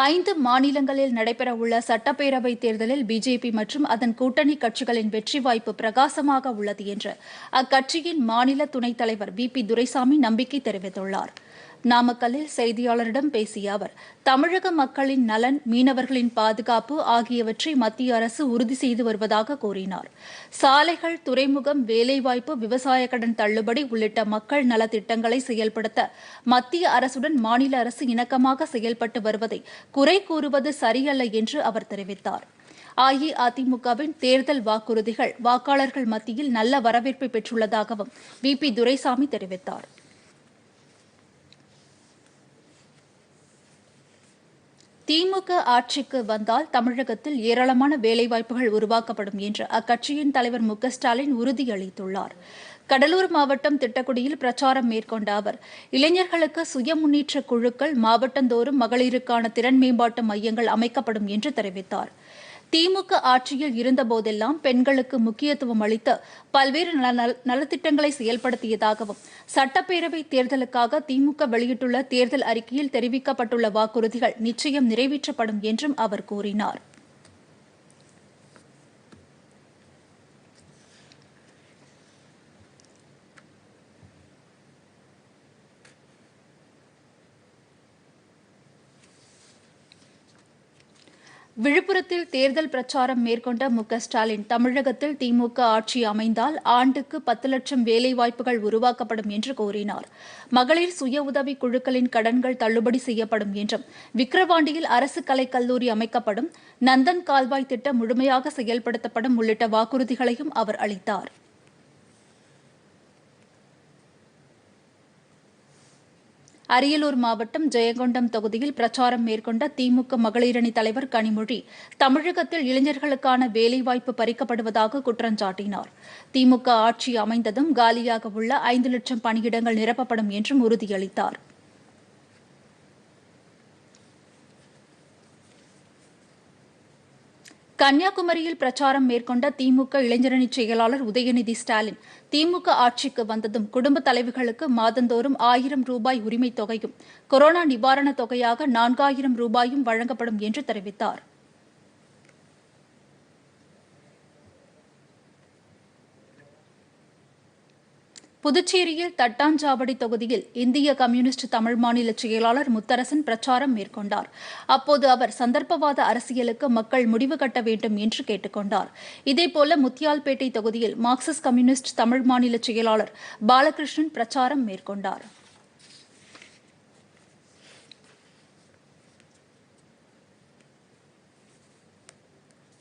5 மாநிலங்களில் நடைபெறவுள்ள சட்டப்பேரவைத் தேர்தலில் பிஜேபி மற்றும் அதன் கூட்டணி கட்சிகளின் வெற்றி வாய்ப்பு பிரகாசமாக உள்ளது என்று அக்கட்சியின் மாநில துணைத் தலைவர் பி துரைசாமி நம்பிக்கை தெரிவித்துள்ளார். நாமக்கல்லில் செய்தியாளரிடம் பேசிய அவர், தமிழக மக்களின் நலன், மீனவர்களின் பாதுகாப்பு ஆகியவற்றை மத்திய அரசு உறுதி செய்து வருவதாக கூறினார். சாலைகள், துறைமுகம், வேலைவாய்ப்பு, விவசாய கடன் தள்ளுபடி உள்ளிட்ட மக்கள் நலத்திட்டங்களை செயல்படுத்த மத்திய அரசுடன் மாநில அரசு இணக்கமாக செயல்பட்டு வருவதை குறை கூறுவது சரியல்ல என்று அவர் தெரிவித்தார். அஇஅதிமுகவின் தேர்தல் வாக்குறுதிகள் வாக்காளர்கள் மத்தியில் நல்ல வரவேற்பை பெற்றுள்ளதாகவும் பி துரைசாமி தெரிவித்தார். திமுக ஆட்சிக்கு வந்தால் தமிழகத்தில் ஏராளமான வேலைவாய்ப்புகள் உருவாக்கப்படும் என்று அக்கட்சியின் தலைவர் மு.க.ஸ்டாலின் உறுதியளித்துள்ளார். கடலூர் மாவட்டம் திட்டக்குடியில் பிரச்சாரம் மேற்கொண்ட அவர், இளைஞர்களுக்கு சுய முன்னேற்ற குழுக்கள், மாவட்டந்தோறும் மகளிருக்கான திறன் மேம்பாட்டு மையங்கள் அமைக்கப்படும் என்று தெரிவித்தார். திமுக ஆட்சியில் இருந்தபோதெல்லாம் பெண்களுக்கு முக்கியத்துவம் அளித்து பல்வேறு நலத்திட்டங்களை செயல்படுத்தியதாகவும், சட்டப்பேரவை தேர்தலுக்காக திமுக வெளியிட்டுள்ள தேர்தல் அறிக்கையில் தெரிவிக்கப்பட்டுள்ள வாக்குறுதிகள் நிச்சயம் நிறைவேற்றப்படும் என்றும் அவர் கூறினார். விழுப்புரத்தில் தேர்தல் பிரச்சாரம் மேற்கொண்ட மு.க.ஸ்டாலின், தமிழகத்தில் திமுக ஆட்சி அமைந்தால் ஆண்டுக்கு 10 லட்சம் வேலைவாய்ப்புகள் உருவாக்கப்படும் என்று கூறினார். மகளிர் சுய உதவி குழுக்களின் கடன்கள் தள்ளுபடி செய்யப்படும் என்றும், விக்கிரவாண்டியில் அரசு கலைக்கல்லூரி அமைக்கப்படும், நந்தன் கால்வாய் திட்டம் முழுமையாக செயல்படுத்தப்படும் உள்ளிட்ட வாக்குறுதிகளையும் அவர் அளித்தார். அரியலூர் மாவட்டம் ஜெயங்கொண்டம் தொகுதியில் பிரச்சாரம் மேற்கொண்ட திமுக மகளிரணி தலைவர் கனிமொழி, தமிழகத்தில் இளைஞர்களுக்கான வேலைவாய்ப்பு பறிக்கப்படுவதாக குற்றம் சாட்டினார். திமுக ஆட்சி அமைந்ததும் காலியாக உள்ள 5 லட்சம் பணியிடங்கள் நிரப்பப்படும் என்றும் உறுதியளித்தார். கன்னியாகுமரியில் பிரச்சாரம் மேற்கொண்ட திமுக இளைஞரணி செயலாளர் உதயநிதி ஸ்டாலின், திமுக ஆட்சிக்கு வந்ததும் குடும்ப தலைவிகளுக்கு மாதந்தோறும் 1000 ரூபாய் உரிமைத் தொகையும், கொரோனா நிவாரணத் தொகையாக 4000 ரூபாயும் வழங்கப்படும் என்று தெரிவித்தார். புதுச்சேரியில் தட்டாஞ்சாவடி தொகுதியில் இந்திய கம்யூனிஸ்ட் தமிழ் மாநில செயலாளர் முத்தரசன் பிரச்சாரம் மேற்கொண்டார். அப்போது அவர், சந்தர்ப்பவாத அரசியலுக்கு மக்கள் முடிவு கட்ட வேண்டும் என்று கேட்டுக் கொண்டார். இதேபோல முத்தியால்பேட்டை தொகுதியில் மார்க்சிஸ்ட் கம்யூனிஸ்ட் தமிழ் மாநில செயலாளர் பாலகிருஷ்ணன் பிரச்சாரம் மேற்கொண்டார்.